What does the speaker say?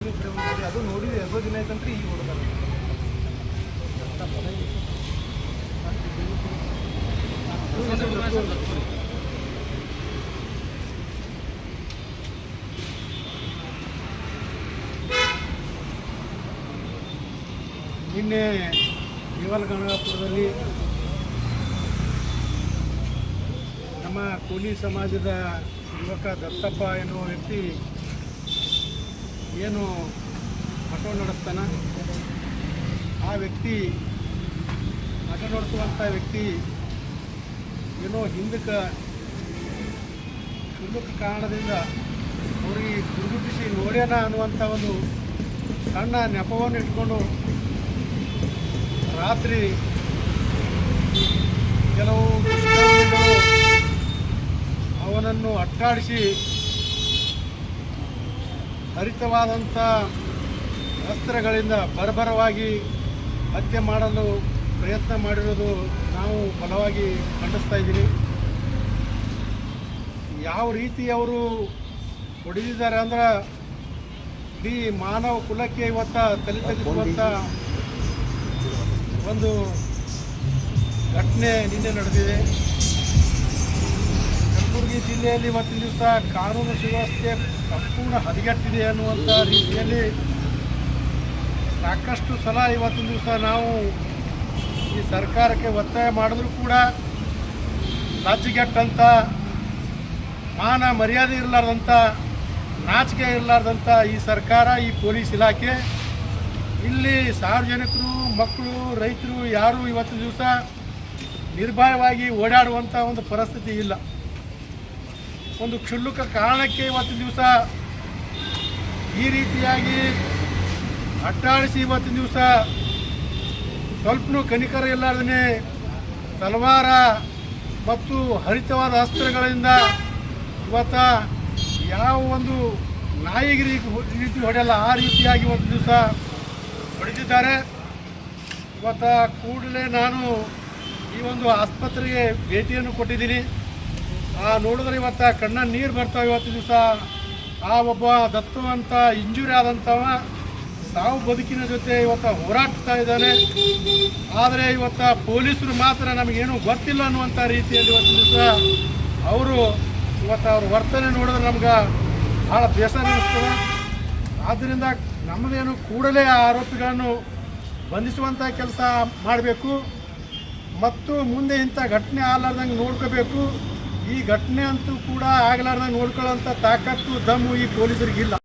ಇದ್ರೆ ನೋಡಿ, ಅದು ನೋಡಿದ್ರೆ ಎಷ್ಟೋ ದಿನ ಆಯ್ತಂದ್ರೆ ಈಗ ಹೊಡ್ತಾರೆ. ನಿನ್ನೆ ದೇವಲಗಣಪುರದಲ್ಲಿ ನಮ್ಮ ಕೂಲಿ ಸಮಾಜದ ಯುವಕ ದತ್ತಪ್ಪ ಎನ್ನುವ ವ್ಯಕ್ತಿ ಏನು ಆಟೋ ನಡೆಸ್ತಾನೆ, ಆ ವ್ಯಕ್ತಿ ಆಟೋ ನಡೆಸುವಂಥ ವ್ಯಕ್ತಿ ಏನೋ ಹಿಂದಕ್ಕೆ ಕಾರಣದಿಂದ ಅವರಿಗೆ ಗುರುಗುಟ್ಟಿಸಿ ನೋಡ್ಯಾನ ಅನ್ನುವಂಥ ಒಂದು ಸಣ್ಣ ನೆಪವನ್ನು ಇಟ್ಕೊಂಡು ರಾತ್ರಿ ಕೆಲವು ದುಷ್ಕರ್ಮಿಗಳು ಅವನನ್ನು ಅಟ್ಟಾಡಿಸಿ ಹರಿತವಾದಂಥ ಅಸ್ತ್ರಗಳಿಂದ ಬರ್ಬರವಾಗಿ ಹತ್ಯೆ ಮಾಡಲು ಪ್ರಯತ್ನ ಮಾಡಿರೋದು ನಾವು ಬಲವಾಗಿ ಖಂಡಿಸ್ತಾ ಇದ್ದೀವಿ. ಯಾವ ರೀತಿ ಅವರು ಹೊಡೆದಿದ್ದಾರೆ ಅಂದ್ರೆ ಇಡೀ ಮಾನವ ಕುಲಕ್ಕೆ ಇವತ್ತ ತಲೆ ತಗ್ಗಿಸುವಂಥ ಒಂದು ಘಟನೆ ನಿನ್ನೆ ನಡೆದಿದೆ. ಕಲಬುರಗಿ ಜಿಲ್ಲೆಯಲ್ಲಿ ಇವತ್ತಿನ ದಿವಸ ಕಾನೂನು ಸುವ್ಯವಸ್ಥೆ ಸಂಪೂರ್ಣ ಹದಗೆಟ್ಟಿದೆ ಅನ್ನುವಂಥ ರೀತಿಯಲ್ಲಿ ಸಾಕಷ್ಟು ಸಲ ಇವತ್ತಿನ ದಿವಸ ನಾವು ಈ ಸರ್ಕಾರಕ್ಕೆ ಒತ್ತಾಯ ಮಾಡಿದ್ರೂ ಕೂಡ ಲಜ್ಜೆಗೆಟ್ಟಂಥ, ಮಾನ ಮರ್ಯಾದೆ ಇರಲಾರ್ದಂಥ, ನಾಚಿಕೆ ಇರಲಾರ್ದಂಥ ಈ ಸರ್ಕಾರ, ಈ ಪೊಲೀಸ್ ಇಲಾಖೆ, ಇಲ್ಲಿ ಸಾರ್ವಜನಿಕರು, ಮಕ್ಕಳು, ರೈತರು ಯಾರೂ ಇವತ್ತಿನ ದಿವಸ ನಿರ್ಭಯವಾಗಿ ಓಡಾಡುವಂಥ ಒಂದು ಪರಿಸ್ಥಿತಿ ಇಲ್ಲ. ಒಂದು ಕ್ಷುಲ್ಲಕ ಕಾರಣಕ್ಕೆ ಇವತ್ತಿನ ದಿವಸ ಈ ರೀತಿಯಾಗಿ ಅಟ್ಟಾಡಿಸಿ ಇವತ್ತಿನ ದಿವಸ ಸ್ವಲ್ಪನೂ ಕನಿಕರ ಇಲ್ಲಾರ್ದೇ ತಲವಾರ ಮತ್ತು ಹರಿತವಾದ ಅಸ್ತ್ರಗಳಿಂದ ಇವತ್ತ ಯಾವ ಒಂದು ನಾಯಿಗೆ ರೀತಿ ಹೊಡೆಯಲ್ಲ ಆ ರೀತಿಯಾಗಿ ಇವತ್ತು ದಿವಸ ಹೊಡೆದಿದ್ದಾರೆ. ಇವತ್ತು ಕೂಡಲೇ ನಾನು ಈ ಒಂದು ಆಸ್ಪತ್ರೆಗೆ ಭೇಟಿಯನ್ನು ಕೊಟ್ಟಿದ್ದೀನಿ. ನೋಡಿದ್ರೆ ಇವತ್ತು ಕಣ್ಣ ನೀರು ಬರ್ತಾವೆ. ಇವತ್ತು ದಿವಸ ಆ ಒಬ್ಬ ದತ್ತುವಂಥ ಇಂಜುರಿ ಆದಂಥವ ಸಾವು ಬದುಕಿನ ಜೊತೆ ಇವತ್ತು ಹೋರಾಡ್ತಾ ಇದ್ದಾನೆ. ಆದರೆ ಇವತ್ತು ಪೊಲೀಸರು ಮಾತ್ರ ನಮಗೇನು ಗೊತ್ತಿಲ್ಲ ಅನ್ನುವಂಥ ರೀತಿಯಲ್ಲಿ ಇವತ್ತು ದಿವಸ ಅವರು ಅವ್ರ ವರ್ತನೆ ನೋಡಿದ್ರೆ ನಮ್ಗೆ ಭಾಳ ಬೇಸರ ಅನಿಸ್ತದೆ. ಆದ್ದರಿಂದ ನಮ್ಮದೇನು ಕೂಡಲೇ ಆ ಆರೋಪಿಗಳನ್ನು ಬಂಧಿಸುವಂಥ ಕೆಲಸ ಮಾಡಬೇಕು ಮತ್ತು ಮುಂದೆ ಇಂಥ ಘಟನೆ ಆಗಲಾರ್ದಂಗೆ ನೋಡ್ಕೋಬೇಕು. ಈ ಘಟನೆ ಅಂತೂ ಕೂಡ ಆಗಲಾರ್ದಂಗೆ ನೋಡ್ಕೊಳ್ಳೋಂಥ ತಾಕತ್ತು ದಮ್ಮು ಈ ಪೊಲೀಸರಿಗಿಲ್ಲ.